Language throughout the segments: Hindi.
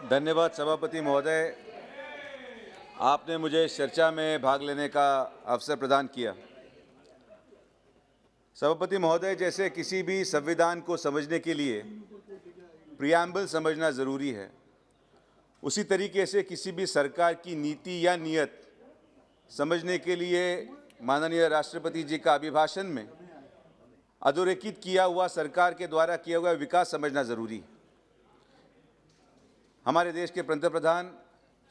धन्यवाद सभापति महोदय, आपने मुझे इस चर्चा में भाग लेने का अवसर प्रदान किया। सभापति महोदय, जैसे किसी भी संविधान को समझने के लिए प्रियम्बल समझना ज़रूरी है, उसी तरीके से किसी भी सरकार की नीति या नीयत समझने के लिए माननीय राष्ट्रपति जी का अभिभाषण में अधोरेखित किया हुआ सरकार के द्वारा किया हुआ विकास समझना ज़रूरी है। हमारे देश के पंतप्रधान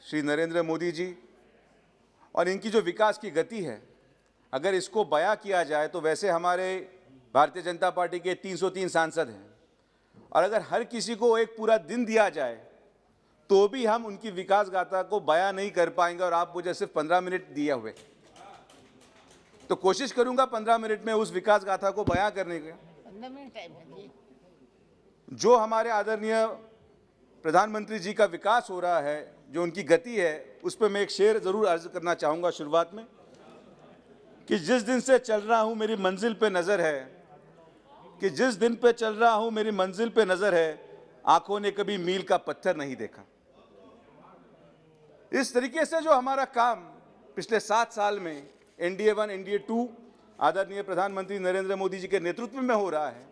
श्री नरेंद्र मोदी जी और इनकी जो विकास की गति है, अगर इसको बयां किया जाए तो वैसे हमारे भारतीय जनता पार्टी के 303 सांसद हैं, और अगर हर किसी को एक पूरा दिन दिया जाए तो भी हम उनकी विकास गाथा को बयां नहीं कर पाएंगे। और आप मुझे सिर्फ 15 मिनट दिए हुए, तो कोशिश करूंगा 15 मिनट में उस विकास गाथा को बयां करने का। 15 मिनट टाइम है। जो हमारे आदरणीय प्रधानमंत्री जी का विकास हो रहा है, जो उनकी गति है, उस पर मैं एक शेर जरूर अर्ज करना चाहूँगा शुरुआत में कि जिस दिन से चल रहा हूँ मेरी मंजिल पे नज़र है, कि जिस दिन पे चल रहा हूँ मेरी मंजिल पे नज़र है, आंखों ने कभी मील का पत्थर नहीं देखा। इस तरीके से जो हमारा काम पिछले 7 साल में NDA 1 NDA 2 आदरणीय प्रधानमंत्री नरेंद्र मोदी जी के नेतृत्व में हो रहा है,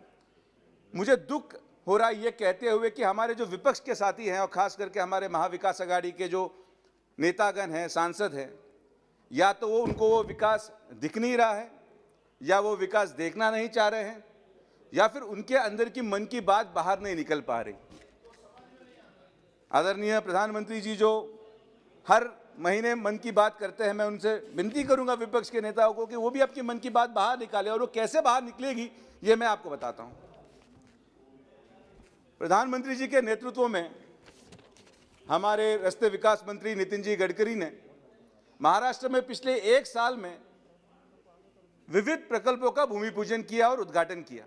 मुझे दुख हो रहा है ये कहते हुए कि हमारे जो विपक्ष के साथी हैं और खास करके हमारे महाविकास आघाड़ी के जो नेतागण हैं, सांसद हैं, या तो उनको वो विकास दिख नहीं रहा है, या वो विकास देखना नहीं चाह रहे हैं, या फिर उनके अंदर की मन की बात बाहर नहीं निकल पा रही। आदरणीय प्रधानमंत्री जी जो हर महीने मन की बात करते हैं, मैं उनसे विनती करूंगा विपक्ष के नेताओं को कि वो भी आपकी मन की बात बाहर निकालें, और वो कैसे बाहर निकलेगी ये मैं आपको बताता हूं। प्रधानमंत्री जी के नेतृत्व में हमारे राष्ट्रीय विकास मंत्री नितिन जी गडकरी ने महाराष्ट्र में पिछले 1 साल में विविध प्रकल्पों का भूमि पूजन किया और उद्घाटन किया।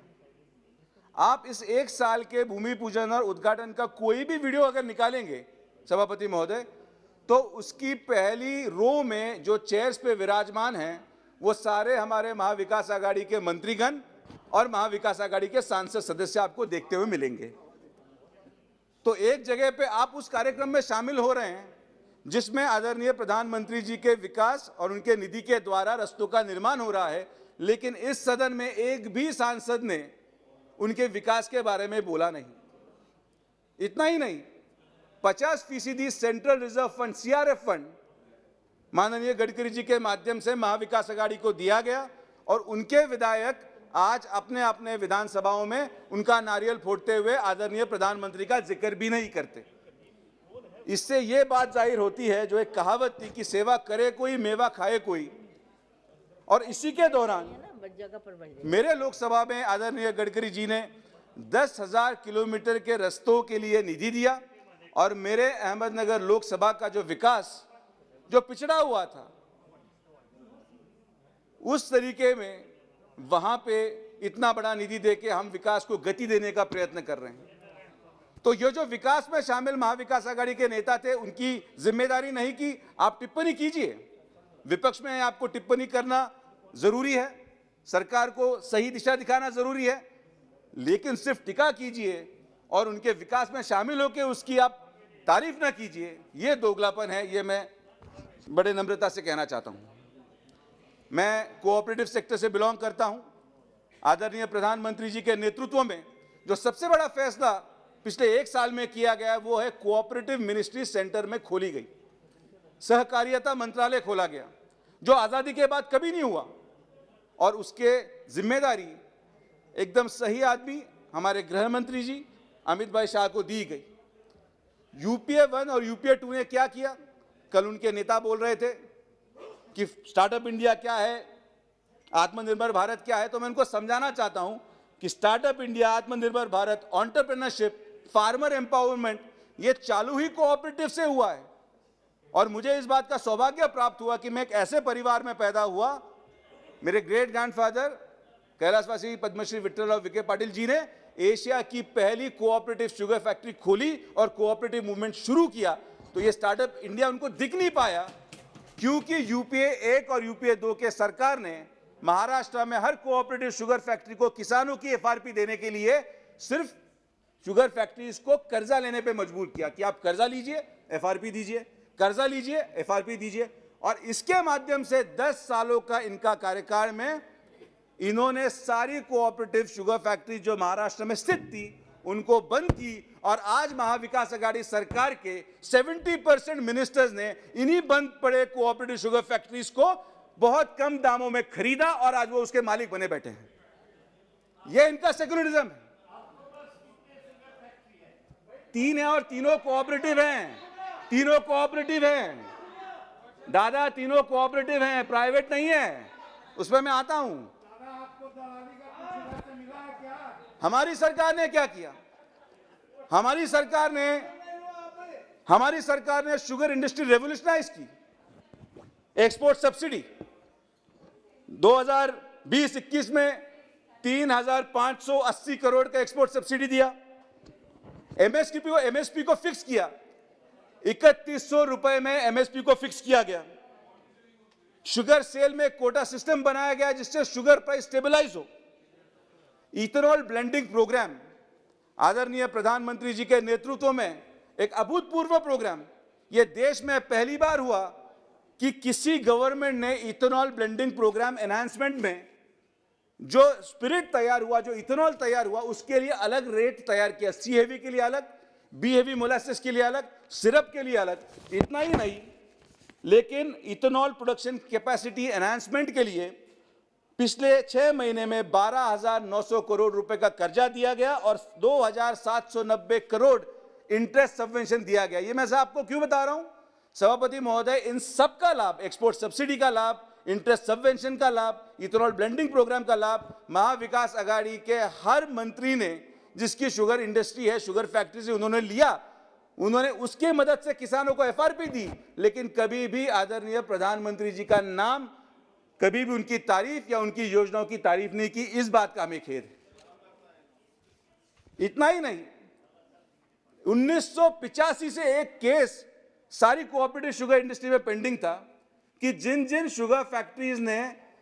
आप इस 1 साल के भूमि पूजन और उद्घाटन का कोई भी वीडियो अगर निकालेंगे सभापति महोदय, तो उसकी पहली रो में जो चेयर्स पे विराजमान हैं वो सारे हमारे महाविकास आघाड़ी के मंत्रीगण और महाविकास आघाड़ी के सांसद सदस्य आपको देखते हुए मिलेंगे। तो एक जगह पे आप उस कार्यक्रम में शामिल हो रहे हैं जिसमें आदरणीय प्रधानमंत्री जी के विकास और उनके निधि के द्वारा रास्तों का निर्माण हो रहा है, लेकिन इस सदन में एक भी सांसद ने उनके विकास के बारे में बोला नहीं। इतना ही नहीं, 50% central reserve fund CRF fund माननीय गडकरी जी के माध्यम से महाविकास आघाड़ी को दिया गया, और उनके विधायक आज अपने अपने विधानसभाओं में उनका नारियल फोड़ते हुए आदरणीय प्रधानमंत्री का जिक्र भी नहीं करते। इससे ये बात जाहिर होती है, जो एक कहावत थी कि सेवा करे कोई मेवा खाए कोई, और इसी के दौरान मेरे लोकसभा में आदरणीय गडकरी जी ने 10,000 किलोमीटर के रास्तों के लिए निधि दिया, और मेरे अहमदनगर लोकसभा का जो विकास जो पिछड़ा हुआ था, उस तरीके में वहां पे इतना बड़ा निधि देके हम विकास को गति देने का प्रयत्न कर रहे हैं। तो ये जो विकास में शामिल महाविकास आघाड़ी के नेता थे, उनकी जिम्मेदारी नहीं कि आप टिप्पणी कीजिए, विपक्ष में आपको टिप्पणी करना जरूरी है, सरकार को सही दिशा दिखाना जरूरी है, लेकिन सिर्फ टिका कीजिए और उनके विकास में शामिल होकर उसकी आप तारीफ ना कीजिए, ये दोगलापन है। ये मैं बड़े नम्रता से कहना चाहता हूं। मैं कोऑपरेटिव सेक्टर से बिलोंग करता हूं। आदरणीय प्रधानमंत्री जी के नेतृत्व में जो सबसे बड़ा फैसला पिछले 1 साल में किया गया वो है कोऑपरेटिव मिनिस्ट्री सेंटर में खोली गई, सहकारिता मंत्रालय खोला गया, जो आज़ादी के बाद कभी नहीं हुआ, और उसके जिम्मेदारी एकदम सही आदमी हमारे गृह मंत्री जी अमित भाई शाह को दी गई। UPA 1 और UPA 2 ने क्या किया? कल उनके नेता बोल रहे थे कि स्टार्टअप इंडिया क्या है, आत्मनिर्भर भारत क्या है, तो मैं उनको समझाना चाहता हूं कि स्टार्टअप इंडिया, आत्मनिर्भर भारत, एंटरप्रेन्योरशिप, फार्मर एम्पावरमेंट, ये चालू ही कोऑपरेटिव से हुआ है। और मुझे इस बात का सौभाग्य प्राप्त हुआ कि मैं एक ऐसे परिवार में पैदा हुआ, मेरे ग्रेट ग्रैंडफादर कैलाशवासी पद्मश्री विट्ठलराव विखे पाटिल जी ने एशिया की पहली कोऑपरेटिव शुगर फैक्ट्री खोली और कोऑपरेटिव मूवमेंट शुरू किया। तो ये स्टार्टअप इंडिया उनको दिख नहीं पाया, क्योंकि UPA 1 और UPA 2 के सरकार ने महाराष्ट्र में हर कोऑपरेटिव शुगर फैक्ट्री को किसानों की FRP देने के लिए सिर्फ शुगर फैक्ट्रीज को कर्जा लेने पे मजबूर किया कि आप कर्जा लीजिए, एफआरपी दीजिए, कर्जा लीजिए, एफआरपी दीजिए। और इसके माध्यम से 10 सालों का इनका कार्यकाल में इन्होंने सारी कोऑपरेटिव शुगर फैक्ट्री जो महाराष्ट्र में स्थित थी उनको बंद की। और आज महाविकास आघाड़ी सरकार के 70% मिनिस्टर्स ने इन्हीं बंद पड़े कोऑपरेटिव शुगर फैक्ट्रीज को बहुत कम दामों में खरीदा और आज वो उसके मालिक बने बैठे हैं। यह इनका सेक्युलरिज्म है। 3 है और तीनों कोऑपरेटिव हैं, तीनों कोऑपरेटिव हैं दादा, तीनों कोऑपरेटिव हैं, प्राइवेट नहीं है। उसमें मैं आता हूं। हमारी सरकार ने क्या किया? हमारी सरकार ने शुगर इंडस्ट्री रेवोल्यूशनाइज की। एक्सपोर्ट सब्सिडी 2020-21 में 3,580 करोड़ का एक्सपोर्ट सब्सिडी दिया। एमएसपी को फिक्स किया, 3100 रुपए में एमएसपी को फिक्स किया गया। शुगर सेल में कोटा सिस्टम बनाया गया जिससे शुगर प्राइस स्टेबलाइज हो। इथेनॉल ब्लेंडिंग प्रोग्राम आदरणीय प्रधानमंत्री जी के नेतृत्व में एक अभूतपूर्व प्रोग्राम, यह देश में पहली बार हुआ कि किसी गवर्नमेंट ने इथेनॉल ब्लेंडिंग प्रोग्राम एनहांसमेंट में जो स्पिरिट तैयार हुआ, जो इथेनॉल तैयार हुआ, उसके लिए अलग रेट तैयार किया। सी हेवी के लिए अलग, बी हेवी मोलासेस के लिए अलग, सिरप के लिए अलग। इतना ही नहीं, लेकिन इथेनॉल प्रोडक्शन कैपेसिटी एनहांसमेंट के लिए पिछले 6 महीने में 12,900 करोड़ रुपए का कर्जा दिया गया और 2,790 करोड़ इंटरेस्ट सबवेंशन दिया गया। ये मैं आपको क्यों बता रहा हूं सभापति महोदय? इन सब का लाभ, एक्सपोर्ट सब्सिडी का लाभ, इंटरेस्ट सबवेंशन का लाभ, इथेनॉल ब्लेंडिंग प्रोग्राम का लाभ महाविकास आघाड़ी के हर मंत्री ने, जिसकी शुगर इंडस्ट्री है, शुगर फैक्ट्री से उन्होंने लिया। उन्होंने उसके मदद से किसानों को एफआरपी दी, लेकिन कभी भी आदरणीय प्रधानमंत्री जी का नाम, कभी भी उनकी तारीफ या उनकी योजनाओं की तारीफ नहीं की। इस बात का हमें खेद है। इतना ही नहीं, 1985 से एक केस सारी कोऑपरेटिव शुगर इंडस्ट्री में पेंडिंग था कि जिन जिन शुगर फैक्ट्रीज ने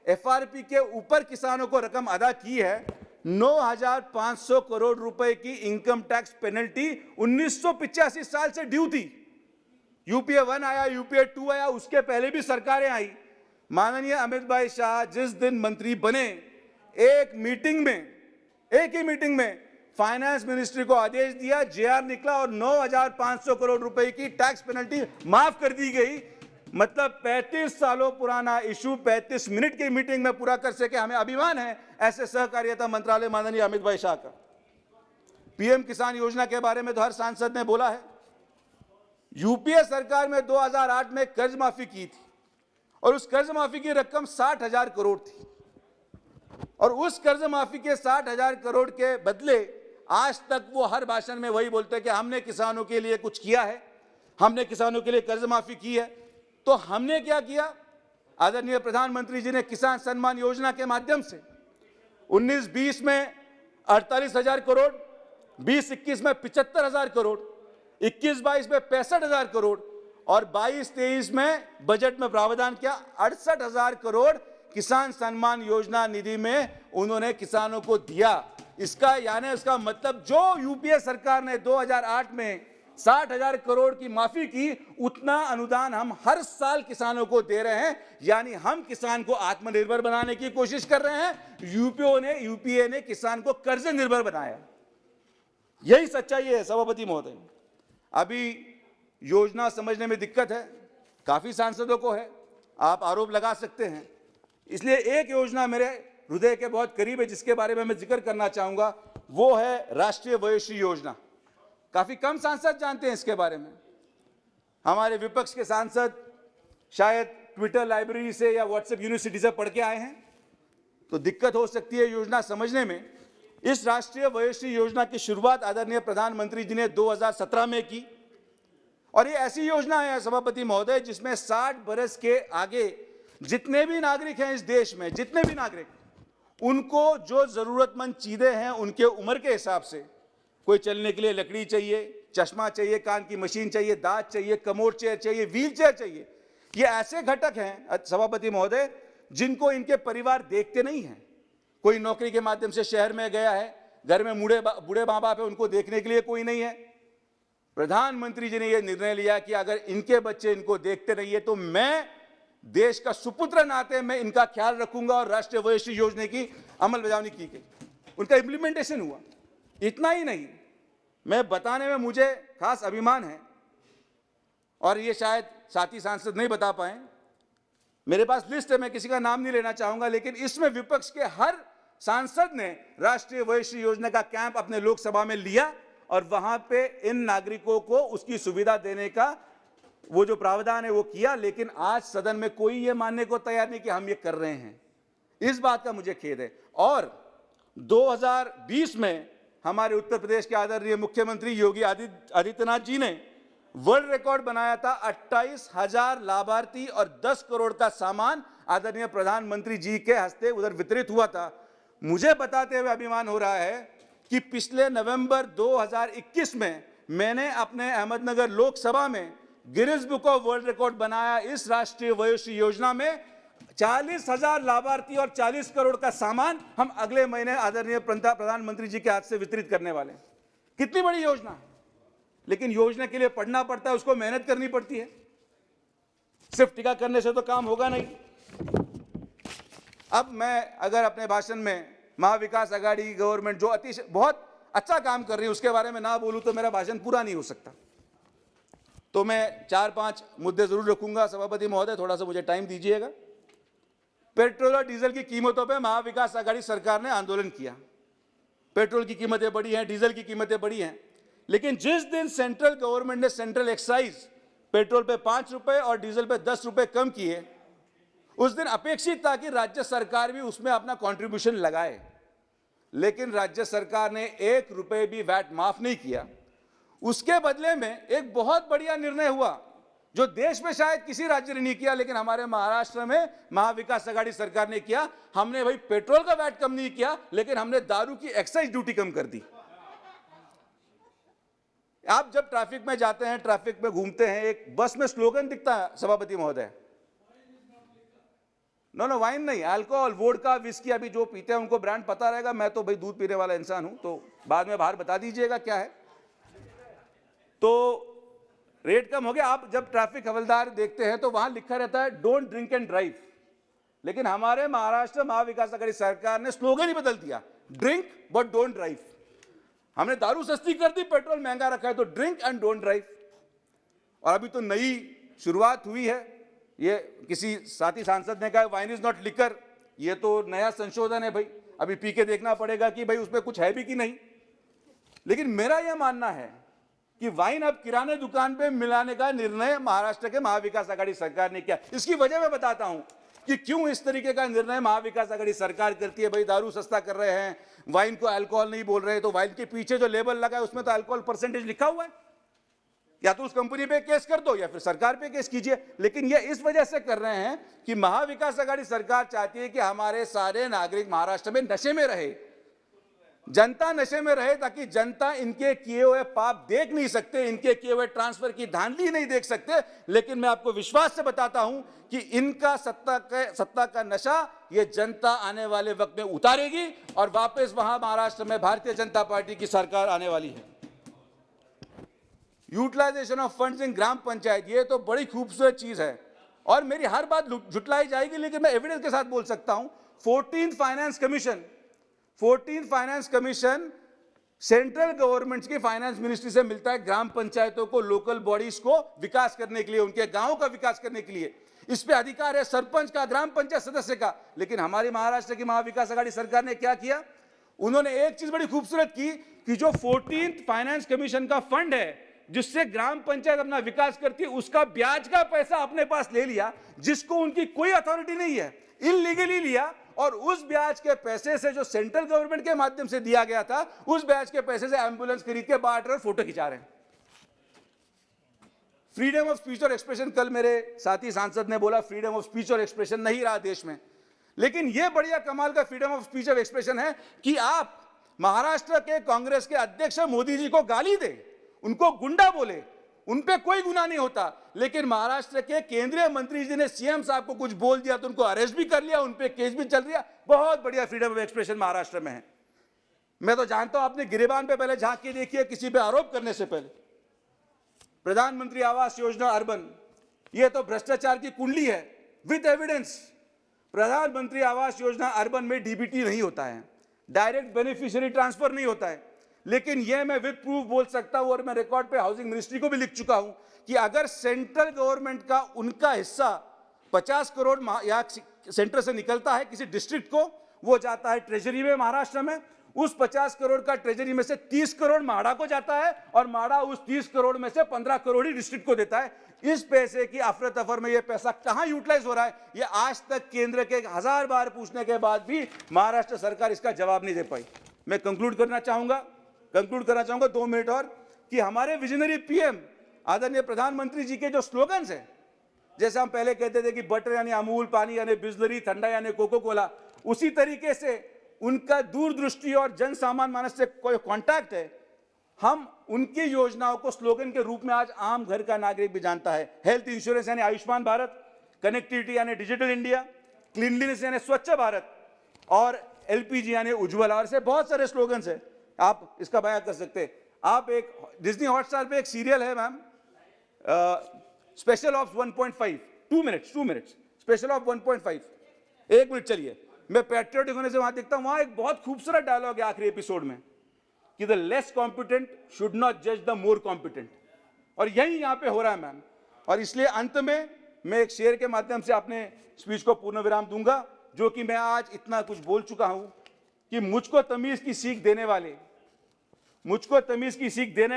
एफआरपी के ऊपर किसानों को रकम अदा की है, 9,500 करोड़ रुपए की इनकम टैक्स पेनल्टी 1985 साल से ड्यू थी। यूपीए 1 आया, यूपीए 2 आया, उसके पहले भी सरकारें आई। माननीय अमित भाई शाह जिस दिन मंत्री बने, एक ही मीटिंग में फाइनेंस मिनिस्ट्री को आदेश दिया, जेआर निकला और 9,500 करोड़ रुपए की टैक्स पेनल्टी माफ कर दी गई। मतलब 35 सालों पुराना इशू 35 मिनट की मीटिंग में पूरा कर सके, हमें अभिमान है ऐसे सहकारिता मंत्रालय माननीय अमित भाई शाह का। पीएम किसान योजना के बारे में तो हर सांसद ने बोला है। यूपीए सरकार में 2008 में कर्ज माफी की थी और उस कर्ज माफी की रकम 60,000 करोड़ थी। और उस कर्ज माफी के 60,000 करोड़ के बदले आज तक वो हर भाषण में वही बोलते हैं कि हमने किसानों के लिए कुछ किया है, हमने किसानों के लिए कर्ज माफी की है। तो हमने क्या किया? आदरणीय प्रधानमंत्री जी ने किसान सम्मान योजना के माध्यम से 19-20 में 48,000 करोड़, 20-21 में 75,000 करोड़, 21-22 में 65,000 करोड़ और 22-23 में बजट में प्रावधान किया 68,000 करोड़ किसान सम्मान योजना निधि में उन्होंने किसानों को दिया। इसका मतलब जो यूपीए सरकार ने 2008 में 60,000 करोड़ की माफी की, उतना अनुदान हम हर साल किसानों को दे रहे हैं। यानी हम किसान को आत्मनिर्भर बनाने की कोशिश कर रहे हैं। यूपीए ने किसान को कर्ज निर्भर बनाया। यही सच्चाई है सभापति महोदय। अभी योजना समझने में दिक्कत है, काफी सांसदों को है, आप आरोप लगा सकते हैं। इसलिए एक योजना मेरे हृदय के बहुत करीब है जिसके बारे में मैं जिक्र करना चाहूंगा, वो है राष्ट्रीय वयोश्री योजना। काफी कम सांसद जानते हैं इसके बारे में। हमारे विपक्ष के सांसद शायद ट्विटर लाइब्रेरी से या व्हाट्सएप यूनिवर्सिटी से पढ़ के आए हैं, तो दिक्कत हो सकती है योजना समझने में। इस राष्ट्रीय वयोश्री योजना की शुरुआत आदरणीय प्रधानमंत्री जी ने 2017 में की और ये ऐसी योजना है सभापति महोदय जिसमें 60 बरस के आगे जितने भी नागरिक हैं इस देश में, जितने भी नागरिक, उनको जो जरूरतमंद चीजें हैं उनके उम्र के हिसाब से, कोई चलने के लिए लकड़ी चाहिए, चश्मा चाहिए, कान की मशीन चाहिए, दांत चाहिए, कमोड चेयर चाहिए, व्हील चेयर चाहिए, ये ऐसे घटक हैं सभापति महोदय जिनको इनके परिवार देखते नहीं हैं। कोई नौकरी के माध्यम से शहर में गया है, घर में बूढ़े माँ बाप है, उनको देखने के लिए कोई नहीं है। प्रधानमंत्री जी ने यह निर्णय लिया कि अगर इनके बच्चे इनको देखते नहीं है तो मैं देश का सुपुत्र नाते मैं इनका ख्याल रखूंगा, और राष्ट्रीय वयोश्री योजना की अमल बजावनी की गई, उनका इंप्लीमेंटेशन हुआ। इतना ही नहीं, मैं बताने में मुझे खास अभिमान है, और ये शायद साथी सांसद नहीं बता पाए, मेरे पास लिस्ट है, मैं किसी का नाम नहीं लेना चाहूंगा, लेकिन इसमें विपक्ष के हर सांसद ने राष्ट्रीय वयोश्री योजना का कैंप अपने लोकसभा में लिया, और वहां पे इन नागरिकों को उसकी सुविधा देने का वो जो प्रावधान है वो किया। लेकिन आज सदन में कोई ये मानने को तैयार नहीं कि हम ये कर रहे हैं। इस बात का मुझे खेद है। और 2020 में हमारे उत्तर प्रदेश के आदरणीय मुख्यमंत्री योगी आदित्यनाथ जी ने वर्ल्ड रिकॉर्ड बनाया था। 28,000 लाभार्थी और 10 करोड़ का सामान आदरणीय प्रधानमंत्री जी के हस्ते उधर वितरित हुआ था। मुझे बताते हुए अभिमान हो रहा है कि पिछले नवंबर 2021 में मैंने अपने अहमदनगर लोकसभा में Guinness book of world record बनाया। इस राष्ट्रीय वयोश्री योजना में 40,000 लाभार्थी और 40 करोड़ का सामान हम अगले महीने आदरणीय प्रधानमंत्री जी के हाथ से वितरित करने वाले हैं। कितनी बड़ी योजना है, लेकिन योजना के लिए पढ़ना पड़ता है, उसको मेहनत करनी पड़ती है। सिर्फ टीका करने से तो काम होगा नहीं। अब मैं अगर अपने भाषण में महाविकास आघाड़ी गवर्नमेंट जो बहुत अच्छा काम कर रही है उसके बारे में ना बोलूं तो मेरा भाषण पूरा नहीं हो सकता। तो मैं 4-5 मुद्दे जरूर रखूंगा। सभापति महोदय, थोड़ा सा मुझे टाइम दीजिएगा। पेट्रोल और डीजल की कीमतों पे महाविकास आघाड़ी सरकार ने आंदोलन किया। पेट्रोल की कीमतें बढ़ी हैं, डीजल की कीमतें बढ़ी हैं, लेकिन जिस दिन सेंट्रल गवर्नमेंट ने सेंट्रल एक्साइज पेट्रोल पे 5 रुपए और डीजल पे 10 रुपए कम किए, उस दिन अपेक्षित था कि राज्य सरकार भी उसमें अपना कंट्रीब्यूशन लगाए, लेकिन राज्य सरकार ने 1 रुपए भी वैट माफ नहीं किया। उसके बदले में एक बहुत बढ़िया निर्णय हुआ जो देश में शायद किसी राज्य ने नहीं किया, लेकिन हमारे महाराष्ट्र में महाविकास आघाड़ी सरकार ने किया। हमने भाई पेट्रोल का वैट कम नहीं किया, लेकिन हमने दारू की एक्साइज ड्यूटी कम कर दी। आप जब ट्रैफिक में जाते हैं, ट्रैफिक में घूमते हैं, एक बस में स्लोगन दिखता है सभापति महोदय, नो वाइन नहीं, अल्कोहल, वोडका, विस्की। अभी जो पीते हैं उनको ब्रांड पता रहेगा, मैं तो भाई दूध पीने वाला इंसान हूं, तो बाद में बाहर बता दीजिएगा क्या है। तो रेट कम हो गया। आप जब ट्रैफिक हवलदार देखते हैं तो वहां लिखा रहता है डोंट ड्रिंक एंड ड्राइव, लेकिन हमारे महाराष्ट्र महाविकास आघाड़ी सरकार ने स्लोगन ही बदल दिया, ड्रिंक बट डोंट ड्राइव। हमने दारू सस्ती कर दी, पेट्रोल महंगा रखा है, तो ड्रिंक एंड डोंट ड्राइव। और अभी तो नई शुरुआत हुई है, ये किसी साथी सांसद ने कहा वाइन इज नॉट लिकर, ये तो नया संशोधन है भाई, अभी पी के देखना पड़ेगा कि भाई उसमें कुछ है भी कि नहीं। लेकिन मेरा यह मानना है कि वाइन अब किराने दुकान पे मिलाने का निर्णय महाराष्ट्र के महाविकास आघाड़ी सरकार ने किया। इसकी वजह मैं बताता हूं कि क्यों इस तरीके का निर्णय महाविकास आघाड़ी सरकार करती है। भाई दारू सस्ता कर रहे हैं, वाइन को अल्कोहल नहीं बोल रहे, तो वाइन के पीछे जो लेबल लगा है उसमें तो अल्कोहल परसेंटेज लिखा हुआ है। या तो उस कंपनी पे केस कर दो या फिर सरकार पे केस कीजिए। लेकिन ये इस वजह से कर रहे हैं कि महाविकास आघाड़ी सरकार चाहती है कि हमारे सारे नागरिक महाराष्ट्र में नशे में रहे, जनता नशे में रहे, ताकि जनता इनके किए हुए पाप देख नहीं सकते, इनके किए हुए ट्रांसफर की धांधली नहीं देख सकते। लेकिन मैं आपको विश्वास से बताता हूं कि इनका सत्ता का नशा ये जनता आने वाले वक्त में उतारेगी और वापस वहां महाराष्ट्र में भारतीय जनता पार्टी की सरकार आने वाली है। यूटिलाइजेशन ऑफ फंड्स इन ग्राम पंचायत, ये तो बड़ी खूबसूरत चीज है और मेरी हर बात झुटलाई जाएगी, लेकिन मैं एविडेंस के साथ बोल सकता हूं। 14th finance commission central government की फाइनेंस मिनिस्ट्री से मिलता है ग्राम पंचायतों को, लोकल बॉडीज को विकास करने के लिए, उनके गांवों का विकास करने के लिए। इस पे अधिकार है सरपंच का, ग्राम पंचायत सदस्य का। लेकिन हमारी महाराष्ट्र की महाविकास आघाड़ी सरकार ने क्या किया, उन्होंने एक चीज बड़ी खूबसूरत की कि जो 14th फाइनेंस कमीशन का फंड है जिससे ग्राम पंचायत अपना विकास करती है, उसका ब्याज का पैसा अपने पास ले लिया, जिसको उनकी कोई अथॉरिटी नहीं है, इलीगली लिया। और उस ब्याज के पैसे से जो सेंट्रल गवर्नमेंट के माध्यम से दिया गया था, उस ब्याज के पैसे से एम्बुलेंस खरीद के बांट रहे और फोटो खिंचा रहे हैं। फ्रीडम ऑफ स्पीच और एक्सप्रेशन, कल मेरे साथी सांसद ने बोला फ्रीडम ऑफ स्पीच और एक्सप्रेशन नहीं रहा देश में, लेकिन यह बढ़िया कमाल का फ्रीडम ऑफ स्पीच और एक्सप्रेशन है कि आप महाराष्ट्र के कांग्रेस के अध्यक्ष मोदी जी को गाली दे, उनको गुंडा बोले, उन पे कोई गुनाह नहीं होता। लेकिन महाराष्ट्र के केंद्रीय मंत्री जी ने सीएम साहब को कुछ बोल दिया तो उनको अरेस्ट भी कर लिया, उन पे केस भी चल रहा। बहुत बढ़िया फ्रीडम ऑफ एक्सप्रेशन महाराष्ट्र में है। मैं तो जानता हूं आपने गिरेबान पे पहले झांक के देखिए, किसी पे आरोप करने से पहले। प्रधानमंत्री आवास योजना अर्बन, ये तो भ्रष्टाचार की कुंडली है विद एविडेंस। प्रधानमंत्री आवास योजना अर्बन में डीबीटी नहीं होता है, डायरेक्ट बेनिफिशियरी ट्रांसफर नहीं होता है, लेकिन यह मैं विद प्रूफ बोल सकता हूं और मैं रिकॉर्ड पे हाउसिंग मिनिस्ट्री को भी लिख चुका हूं कि अगर सेंट्रल गवर्नमेंट का उनका हिस्सा 50 करोड़ या सेंटर से निकलता है किसी डिस्ट्रिक्ट को, वो जाता है ट्रेजरी में महाराष्ट्र में, उस 50 करोड़ का ट्रेजरी में से 30 करोड़ माड़ा को जाता है और माड़ा उस 30 करोड़ में से 15 करोड़ ही डिस्ट्रिक्ट को देता है। इस पैसे की अफरा तफर में ये पैसा कहां यूटिलाइज हो रहा है, ये आज तक केंद्र के 1000 बार पूछने के बाद भी महाराष्ट्र सरकार इसका जवाब नहीं दे पाई। मैं कंक्लूड करना चाहूंगा 2 मिनट और, कि हमारे विजनरी पीएम आदरणीय प्रधानमंत्री जी के जो स्लोगन्स हैं, जैसे हम पहले कहते थे कि बटर यानी अमूल, पानी यानी बिस्लरी, ठंडा यानी कोको कोला, उसी तरीके से उनका दूरदृष्टि और जन सामान्य मानस से कोई कांटेक्ट है। हम उनकी योजनाओं को स्लोगन के रूप में आज आम घर का नागरिक भी जानता है। हेल्थ इंश्योरेंस यानी आयुष्मान भारत, कनेक्टिविटी यानी डिजिटल इंडिया, क्लीनलीनेस यानी स्वच्छ भारत और एलपीजी यानी उज्ज्वला, और ऐसे बहुत सारे स्लोगन्स हैं, आप इसका बयान कर सकते हैं। आप एक डिज्नी हॉटस्टार पे एक सीरियल है ma'am, special ops 1.5, 2 minutes, special of 1.5, 1 minute चलिए। मैं पैट्रियोटिक होने से वहां देखता हूं, वहां एक बहुत खूबसूरत डायलॉग है आखिरी एपिसोड में कि the less competent should not जज द मोर कॉम्पिटेंट, और यही यहां पे हो रहा है मैम। और इसलिए अंत में मैं एक शेर के माध्यम से अपने स्पीच को पूर्ण विराम दूंगा, जो कि मैं आज इतना कुछ बोल चुका हूं कि मुझको तमीज की सीख देने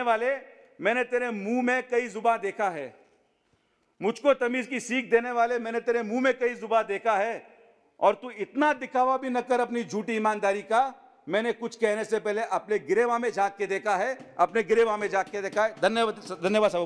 वाले, मैंने तेरे मुंह में कई जुबां देखा है। मुझको तमीज की सीख देने वाले, मैंने तेरे मुंह में कई जुबां देखा है, और तू इतना दिखावा भी न कर अपनी झूठी ईमानदारी का। मैंने कुछ कहने से पहले अपने गिरेबान में झांक के देखा है, धन्यवाद सभापति।